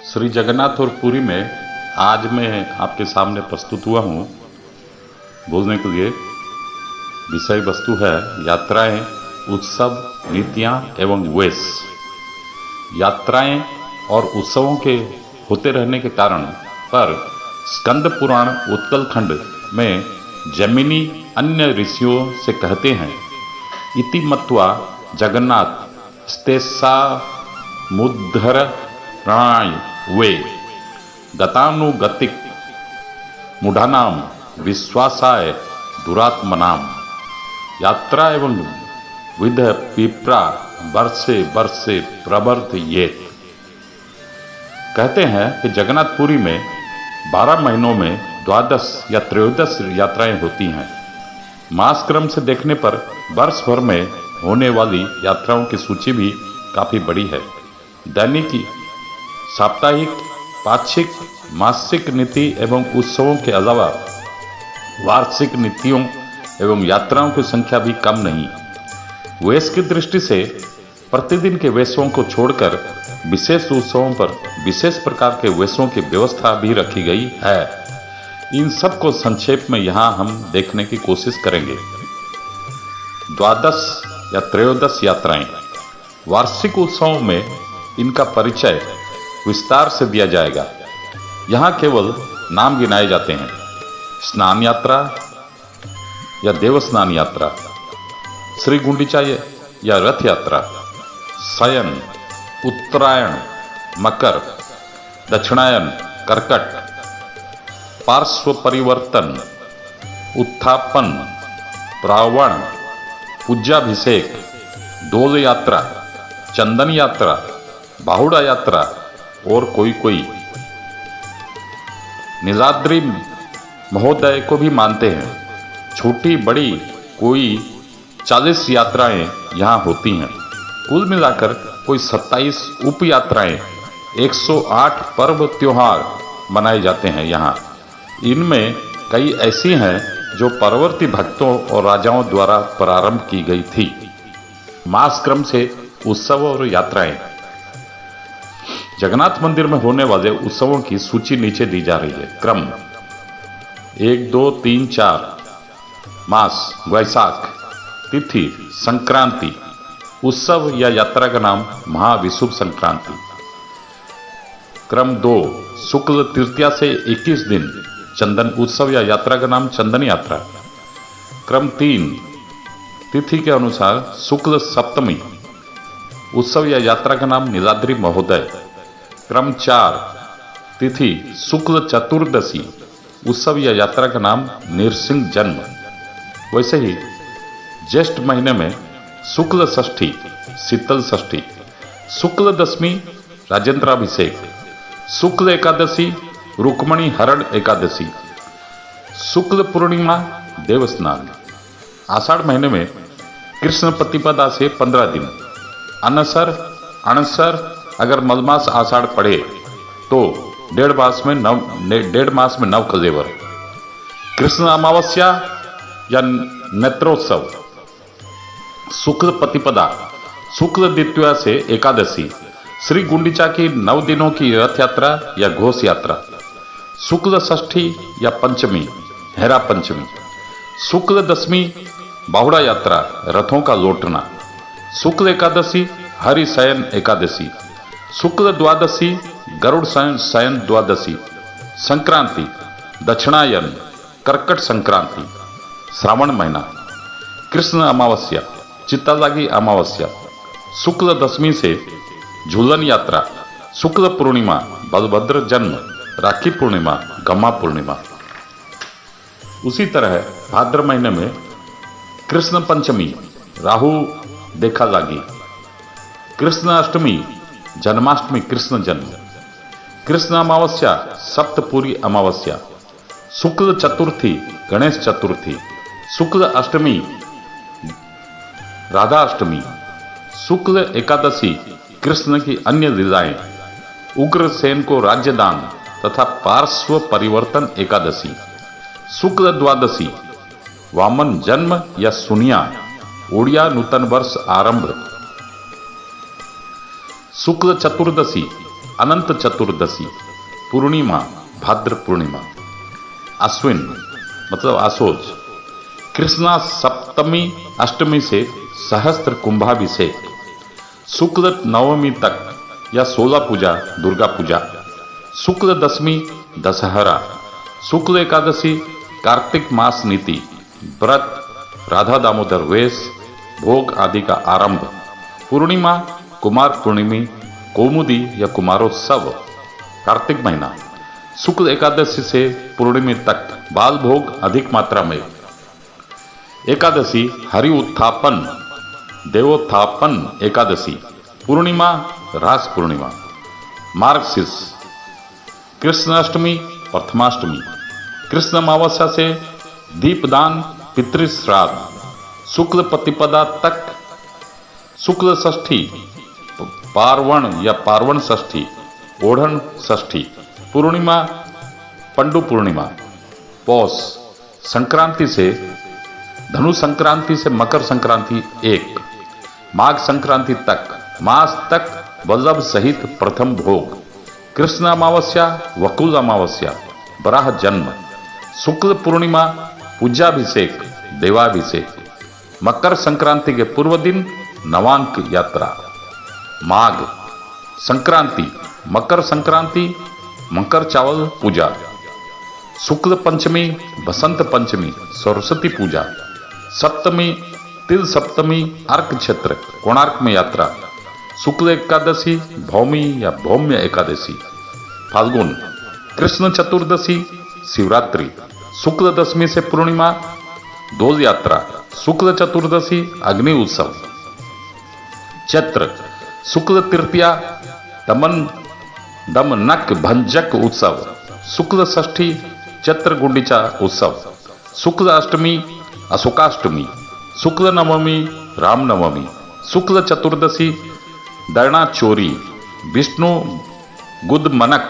श्री जगन्नाथ और पुरी में आज मैं आपके सामने प्रस्तुत हुआ हूँ बोलने के लिए। विषय वस्तु है यात्राएं, उत्सव, नीतियाँ एवं वेश। यात्राएं और उत्सवों के होते रहने के कारण पर स्कंद पुराण उत्कल खंड में जैमिनी अन्य ऋषियों से कहते हैं, इति मत्वा जगन्नाथ स्तेसा मुद्धर प्राणाय वे गतानुगतिक मूढ़ानाम विश्वासाय दुरात्मनाम यात्रा एवं विध पिप्रा वर्षे वर्षे प्रवर्तयेत। कहते हैं कि जगन्नाथपुरी में 12 महीनों में 12 या 13 यात्राएं होती हैं। मास क्रम से देखने पर वर्ष भर में होने वाली यात्राओं की सूची भी काफ़ी बड़ी है। दैनिक, साप्ताहिक, पाक्षिक, मासिक नीति एवं उत्सवों के अलावा वार्षिक नीतियों एवं यात्राओं की संख्या भी कम नहीं। वेश की दृष्टि से प्रतिदिन के वेशों को छोड़कर विशेष उत्सवों पर विशेष प्रकार के वेशों की व्यवस्था भी रखी गई है। इन सब को संक्षेप में यहाँ हम देखने की कोशिश करेंगे। 12 या 13 यात्राएं। वार्षिक उत्सवों में इनका परिचय विस्तार से दिया जाएगा। यहाँ केवल नाम गिनाए जाते हैं। स्नान यात्रा या देव स्नान यात्रा, श्री गुंडीचा या रथ यात्रा, शयन, उत्तरायण, मकर, दक्षिणायन, कर्कट, पार्श्व परिवर्तन, उत्थापन, प्रावण, पूज्याभिषेक, डोल यात्रा, चंदन यात्रा, बाहुड़ा यात्रा और कोई नीलाद्रि महोदय को भी मानते हैं। छोटी बड़ी कोई 40 यात्राएं यहाँ होती हैं। कुल मिलाकर कोई 27 उप यात्राएं, 108 पर्व त्योहार मनाए जाते हैं यहाँ। इनमें कई ऐसी हैं जो परवर्ती भक्तों और राजाओं द्वारा प्रारंभ की गई थी। मास क्रम से उत्सव और यात्राएं। जगन्नाथ मंदिर में होने वाले उत्सवों की सूची नीचे दी जा रही है। क्रम 1, 2, 3, 4। मास वैशाख। तिथि संक्रांति। उत्सव या यात्रा का नाम महाविषुव संक्रांति। क्रम 2 शुक्ल तृतीया से 21 दिन चंदन उत्सव या यात्रा का नाम चंदन यात्रा। क्रम 3 तिथि के अनुसार शुक्ल सप्तमी उत्सव या यात्रा का नाम नीलाद्रि महोदय। क्रम 4 तिथि शुक्ल चतुर्दशी उत्सव या यात्रा का नाम नृसिंह जन्म। वैसे ही ज्येष्ठ महीने में शुक्ल षष्ठी शीतल षष्ठी, शुक्ल दशमी राजेंद्राभिषेक, शुक्ल एकादशी रुक्मणी हरण एकादशी, शुक्ल पूर्णिमा देवस्नान। आषाढ़ महीने में कृष्ण प्रतिपदा से 15 दिन। अनसर अगर मलमास आषाढ़ पड़े तो 1.5 मास में नव कलेवर। कृष्ण अमावस्या या नेत्रोत्सव, शुक्ल प्रतिपदा, शुक्ल द्वितीया से एकादशी, श्री गुंडीचा की 9 दिनों की रथ यात्रा या घोष यात्रा, शुक्ल षष्ठी या पंचमी हेरा पंचमी, शुक्ल दशमी बाहुड़ा यात्रा रथों का लौटना, शुक्ल एकादशी हरिशयन एकादशी, शुक्ल द्वादशी गरुड़ शयन द्वादशी, संक्रांति दक्षिणायन कर्कट संक्रांति, श्रावण महीना, कृष्ण अमावस्या चित्तालागी अमावस्या, शुक्ल दशमी से झूलन यात्रा, शुक्ल पूर्णिमा बलभद्र जन्म, राखी पूर्णिमा गम्मा पूर्णिमा। उसी तरह भाद्र महीने में कृष्ण पंचमी राहु देखा लागी, कृष्ण अष्टमी जन्माष्टमी कृष्ण जन्म, कृष्ण अमावस्या सप्तपुरी अमावस्या, शुक्ल चतुर्थी गणेश चतुर्थी, शुक्ल अष्टमी राधा अष्टमी, शुक्ल एकादशी कृष्ण की अन्य लीलाएं, उग्रसेन को राज्यदान तथा पार्श्व परिवर्तन एकादशी, शुक्ल द्वादशी वामन जन्म या सुनिया ओडिया नूतन वर्ष आरंभ, शुक्ल चतुर्दशी अनंत चतुर्दशी, पूर्णिमा भाद्र पूर्णिमा, अश्विन मतलब आसोज, कृष्णा सप्तमी अष्टमी से सहस्त्र कुंभाभिषेक, शुक्ल नवमी तक या 16 पूजा दुर्गा पूजा, शुक्ल दशमी दशहरा, शुक्ल एकादशी कार्तिक मास नीति, व्रत राधा दामोदर वेश, भोग आदि का आरंभ, पूर्णिमा कुमार पूर्णिमी, कौमुदी या कुमारोत्सव कार्तिक महीना, शुक्ल एकादशी से पूर्णिमा तक बाल भोग अधिक मात्रा में, एकादशी हरि उत्थापन देवोत्थापन एकादशी, पूर्णिमा रास पूर्णिमा, मार्गशीर्ष कृष्णाष्टमी प्रथमाष्टमी, कृष्ण अमावस्या से दीपदान पितृश्राद्ध, शुक्ल प्रतिपदा तक, शुक्ल षष्ठी पार्वण या पार्वण षष्ठी, ओढ़न षष्ठी, पूर्णिमा पंडु पूर्णिमा, पौष संक्रांति से धनु संक्रांति से मकर संक्रांति एक, माघ संक्रांति तक मास तक वल्लभ सहित प्रथम भोग, कृष्ण अमावस्या वकुल अमावस्या बराह जन्म, शुक्ल पूर्णिमा पूजाभिषेक देवाभिषेक, मकर संक्रांति के पूर्व दिन नवांक यात्रा, माघ संक्रांति मकर संक्रांति मकर चावल पूजा, शुक्ल पंचमी बसंत पंचमी सरस्वती पूजा, सप्तमी तिल सप्तमी अर्क क्षेत्र कोणार्क में यात्रा, शुक्ल एकादशी भौमी या भौम्य एकादशी, फाल्गुन कृष्ण चतुर्दशी शिवरात्रि, शुक्ल दशमी से पूर्णिमा डोल यात्रा, शुक्ल चतुर्दशी अग्नि उत्सव, चैत्र शुक्ल तृतीया दमनक भंजक उत्सव, शुक्ल षष्ठी चैत्र गुंडीचा उत्सव, शुक्ल अष्टमी अशोकाष्टमी, शुक्ल नवमी रामनवमी, शुक्ल चतुर्दशी दरना चोरी, विष्णु गुदमनक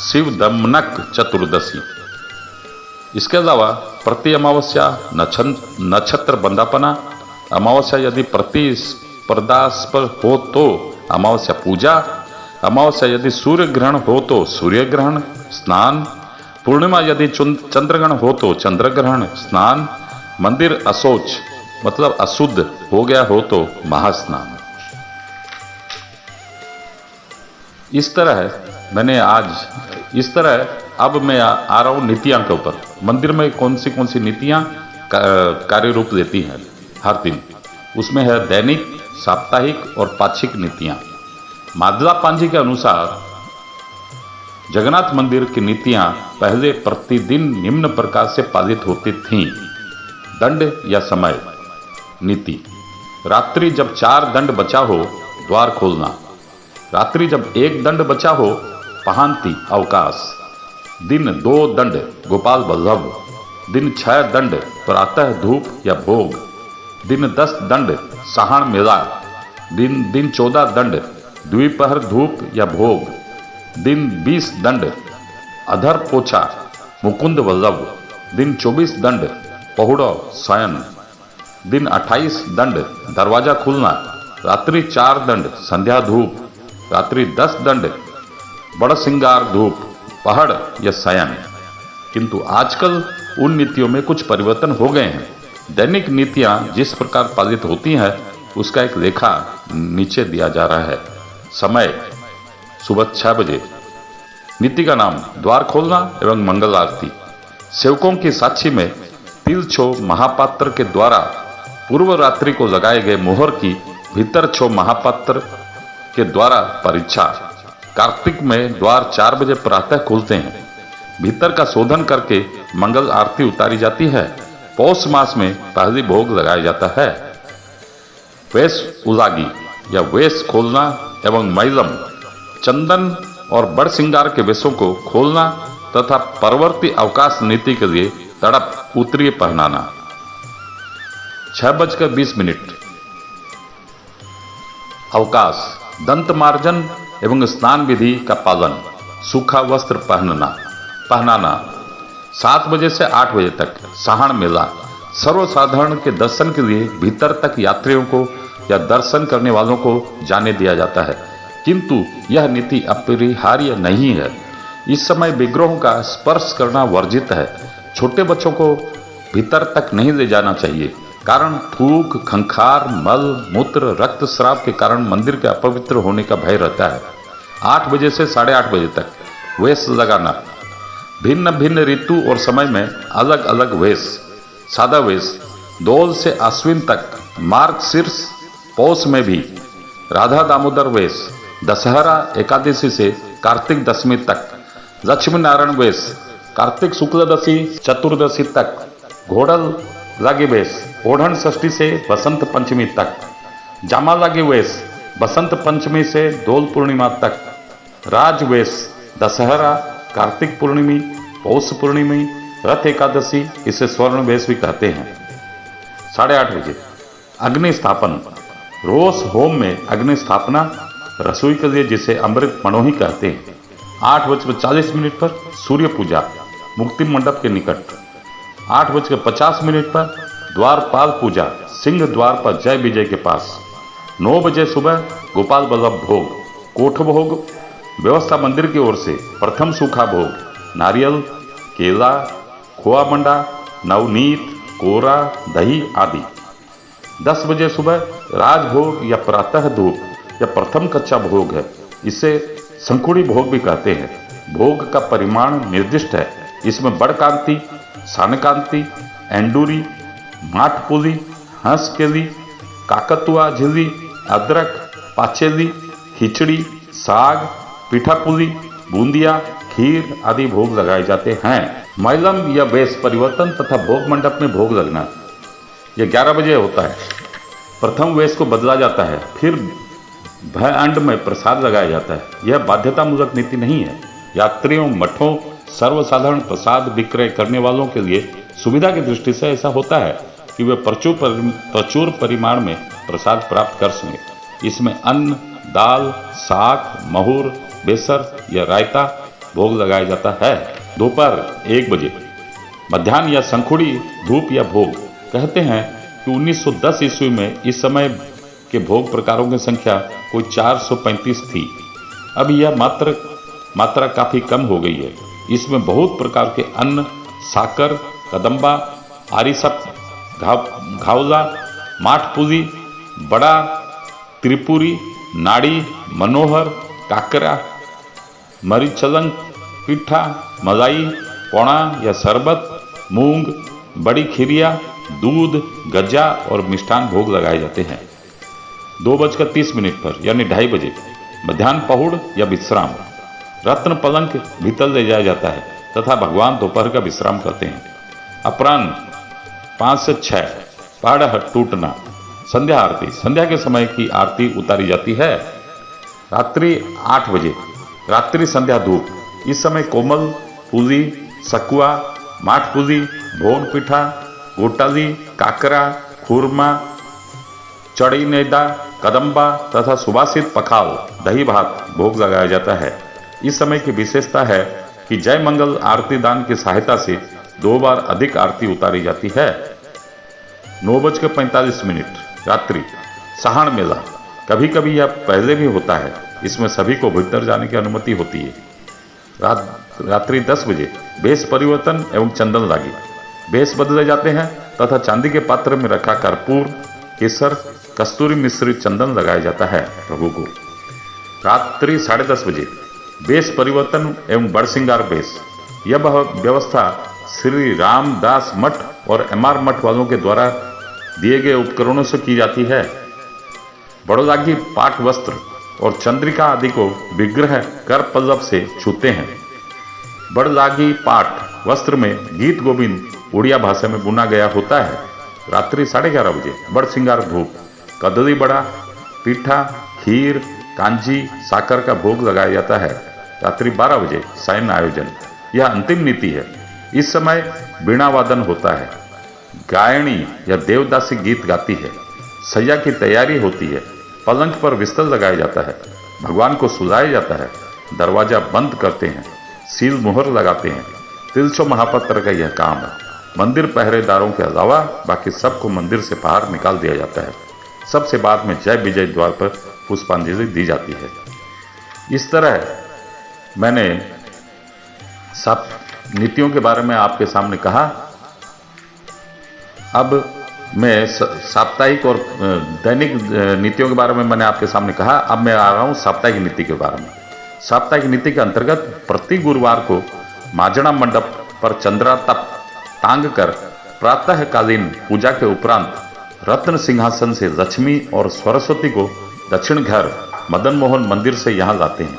शिव दमनक चतुर्दशी। इसके अलावा प्रति अमावस्या नक्षत्र बंदापना, अमावस्या यदि प्रतिस्पर्धास्पद हो तो अमावस्या पूजा, अमावस्या यदि सूर्य ग्रहण हो तो सूर्य ग्रहण स्नान, पूर्णिमा यदि चंद्रग्रहण हो तो चंद्र ग्रहण स्नान, मंदिर अशौच मतलब अशुद्ध हो गया हो तो महास्नान। इस तरह अब मैं आ रहा हूँ नीतियां के ऊपर। मंदिर में कौन सी नीतियां कार्य रूप लेती हैं हर दिन, उसमें है दैनिक साप्ताहिक और पाक्षिक नीतियां। मादला पांजी के अनुसार जगन्नाथ मंदिर की नीतियां पहले प्रतिदिन निम्न प्रकार से पालित होती थीं। दंड या समय नीति, रात्रि जब 4 दंड बचा हो द्वार खोलना, रात्रि जब 1 दंड बचा हो पहांति अवकाश, दिन 2 दंड गोपाल वल्लभ, दिन 6 दंड प्रातः धूप या भोग, दिन 10 दंड साहण मेला, दिन 14 दंड द्विपहर धूप या भोग, दिन 20 दंड अधर पोछा मुकुंद वल्लभ, दिन 24 दंड पहुड़ो शयन, दिन 28 दंड दरवाजा खुलना, रात्रि 4 दंड संध्या धूप, रात्रि 10 दंड बड़ सिंगार धूप पहाड़ या शयन। किंतु आजकल उन नीतियों में कुछ परिवर्तन हो गए हैं। दैनिक नीतियां जिस प्रकार पालित होती हैं उसका एक लेखा नीचे दिया जा रहा है। समय सुबह 6 बजे, नीति का नाम द्वार खोलना एवं मंगल आरती, सेवकों की साक्षी में तिल छो महापात्र के द्वारा पूर्व रात्रि को लगाए गए मोहर की भीतर छो महापात्र के द्वारा परीक्षा। कार्तिक में द्वार 4 बजे प्रातः खुलते हैं, भीतर का शोधन करके मंगल आरती उतारी जाती है। पौष मास में पहली भोग लगाया जाता है। वेश उजागी या वेश खोलना एवं मैलम चंदन और बड़ श्रृंगार के वेशों को खोलना तथा परवर्ती अवकाश नीति के लिए तड़प उत्तरीय पहनाना। 6:20 अवकाश दंत मार्जन एवं स्नान विधि का पालन, सूखा वस्त्र पहनाना। 7 बजे से 8 बजे तक साहण मेला सर्वसाधारण के दर्शन के लिए भीतर तक यात्रियों को या दर्शन करने वालों को जाने दिया जाता है, किंतु यह नीति अपरिहार्य नहीं है। इस समय विग्रहों का स्पर्श करना वर्जित है। छोटे बच्चों को भीतर तक नहीं ले जाना चाहिए, कारण थूक, खंखार, मल, मूत्र, रक्तस्राव के कारण मंदिर के अपवित्र होने का भय रहता है। 8 बजे से 8:30 बजे तक वेश लगाना। भिन्न भिन्न ऋतु और समय में अलग अलग वेश। सादा वेश दोल से अश्विन तक, मार्गशीर्ष पौष में भी। राधा दामोदर वेश दशहरा एकादशी से कार्तिक दशमी तक। लक्ष्मी नारायण वेश कार्तिक शुक्ल दशी चतुर्दशी तक। घोड़ल लागी वेश ओढ़न षष्ठी से बसंत पंचमी तक। जामा लागी वेश बसंत पंचमी से दोल पूर्णिमा तक। राज वेश दशहरा, कार्तिक पूर्णिमी, पौष पूर्णिमी, रथ एकादशी, इसे स्वर्ण वेश भी कहते हैं। 8:30 बजे अग्नि स्थापन। रोष होम में अग्नि स्थापना रसोई के लिए, जिसे अमृत मनोही कहते हैं। 8:40 पर सूर्य पूजा मुक्ति मंडप के निकट। 8:50 पर द्वारपाल पूजा सिंह द्वार पर जय विजय के पास। 9 बजे सुबह गोपाल बल्लभ भोग, कोठ भोग व्यवस्था मंदिर की ओर से। प्रथम सूखा भोग नारियल, केला, खोआ मंडा, नवनीत, कोरा, दही आदि। 10 बजे सुबह राजभोग या प्रातः धूप या प्रथम कच्चा भोग है, इसे संकुड़ी भोग भी कहते हैं। भोग का परिमाण निर्दिष्ट है। इसमें बड़कांति, सानकांति, एंडूरी, माठपुली, हंसकेली, काकतुआ झिल्ली, अदरक, पाचेली, खिचड़ी, साग, पिठापुली, बूंदिया, खीर आदि भोग लगाए जाते हैं। मैलम या वेश परिवर्तन तथा भोग मंडप में भोग लगना यह 11 बजे होता है। प्रथम वेश को बदला जाता है, फिर भय अंड में प्रसाद लगाया जाता है। यह बाध्यतामूलक नीति नहीं है। यात्रियों, मठों, सर्वसाधारण प्रसाद विक्रय करने वालों के लिए सुविधा की दृष्टि से ऐसा होता है कि वे प्रचुर परिमाण में प्रसाद प्राप्त कर सकें। इसमें अन्न, दाल, साग, महूर, बेसर या रायता भोग लगाया जाता है। दोपहर 1 बजे मध्याह्न या संखुड़ी धूप या भोग। कहते हैं कि 1910 ईस्वी में इस समय के भोग प्रकारों की संख्या कोई 435 थी। अब यह मात्रा काफ़ी कम हो गई है। इसमें बहुत प्रकार के अन्न, साकर, कदम्बा, आरिसप, घावला, माठपुली, बड़ा, त्रिपुरी, नाड़ी, मनोहर, काकरा, मरीचलंग, पिठा, मलाई, पौड़ा या शरबत, मूंग, बड़ी खीरिया, दूध, गज्जा और मिष्ठान भोग लगाए जाते हैं। 2:30 पर यानी 2:30 बजे मध्याह्न पहुड़ या विश्राम। रत्न पलंक भीतर ले जाया जाता है तथा भगवान दोपहर का विश्राम करते हैं। अपराह्न 5 से 6 पहाड़ टूटना। संध्या आरती, संध्या के समय की आरती उतारी जाती है। रात्रि 8 बजे रात्रि संध्या धूप। इस समय कोमल, पूली, सकुआ, माठपुली, भोन पिठा, गोटाली, काकरा, खुरमा, चढ़ी नेदा, कदम्बा तथा सुबासित पखाल, दही भात भोग लगाया जाता है। इस समय की विशेषता है कि जय मंगल आरती दान की सहायता से 2 बार अधिक आरती उतारी जाती है। 9:45 रात्रि साहण मेला। कभी कभी यह पहले भी होता है। इसमें सभी को भीतर जाने की अनुमति होती है। रात्रि 10 बजे बेस परिवर्तन एवं चंदन लागी। बेस बदले जाते हैं तथा चांदी के पात्र में रखा कर्पूर, केसर, कस्तूरी मिश्रित चंदन लगाया जाता है प्रभु को। रात्रि 10:30 बजे बेस परिवर्तन एवं बड़ श्रृंगार बेस। यह व्यवस्था श्री रामदास मठ और MR मठ वालों के द्वारा दिए गए उपकरणों से की जाती है। बड़ोलागी पाट वस्त्र और चंद्रिका आदि को विग्रह कर पल्लव से छूते हैं। बड़लागी पाट वस्त्र में गीत गोविंद उड़िया भाषा में बुना गया होता है। रात्रि 11:30 बजे बड़ श्रृंगार धूप, कदली बड़ा, पीठा, खीर, कांजी, साकर का भोग लगाया जाता है। रात्रि 12 बजे शयन आयोजन, यह अंतिम नीति है। इस समय बीणा वादन होता है, गायणी या देवदासी गीत गाती है, सैया की तैयारी होती है, पलंग पर बिस्तर लगाया जाता है, भगवान को सुलाया जाता है, दरवाजा बंद करते हैं, सील मुहर लगाते हैं। तिलचो महापात्र का यह काम है। मंदिर पहरेदारों के अलावा बाकी सबको मंदिर से बाहर निकाल दिया जाता है। सबसे बाद में जय विजय द्वार पर पुष्पांजलि दी जाती है। इस तरह मैंने सब नीतियों के बारे में आपके सामने कहा। अब मैं साप्ताहिक और दैनिक नीतियों के बारे में मैंने आपके सामने कहा। अब मैं आ रहा हूँ साप्ताहिक नीति के बारे में। साप्ताहिक नीति के अंतर्गत प्रति गुरुवार को माजणा मंडप पर चंद्रा तप टांग कर प्रातःकालीन पूजा के उपरांत रत्न सिंहासन से लक्ष्मी और सरस्वती को दक्षिण घर मदन मोहन मंदिर से यहाँ लाते हैं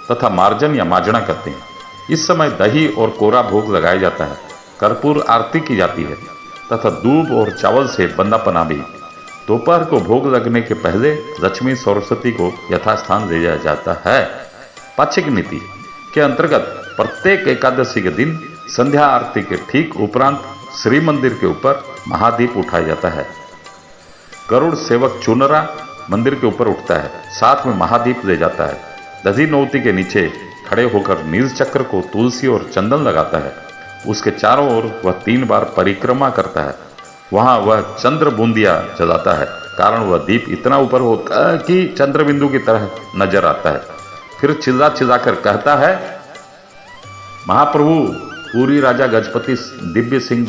तथा मार्जन या माजणा करते हैं। इस समय दही और कोरा भोग लगाया जाता है, कर्पूर आरती की जाती है तथा दूध और चावल से बंदापना भी। दोपहर को भोग लगने के पहले लक्ष्मी सरस्वती को यथास्थान ले जाया जाता है। पाक्षिक नीति के अंतर्गत प्रत्येक एकादशी के दिन संध्या आरती के ठीक उपरांत श्री मंदिर के ऊपर महादीप उठाया जाता है। गरुड़ सेवक चुनरा मंदिर के ऊपर उठता है, साथ में महादीप ले जाता है। दधी नौती के नीचे खड़े होकर नील चक्र को तुलसी और चंदन लगाता है। उसके चारों ओर वह 3 बार परिक्रमा करता है। वहां वह चंद्र बूंदिया जलाता है, कारण वह दीप इतना ऊपर होता है कि चंद्रबिंदु की तरह नजर आता है। फिर चिल्ला चिल्लाकर कहता है, महाप्रभु पूरी राजा गजपति दिव्य सिंह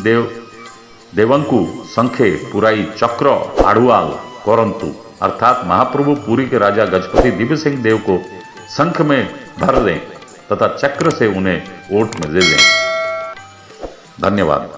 देवंकु संखे पुराई चक्र आड़ुआल करंतु, अर्थात महाप्रभु पुरी के राजा गजपति दिव्य सिंह देव को शंख में भर लें तथा चक्र से उन्हें ओट में ले लें। धन्यवाद।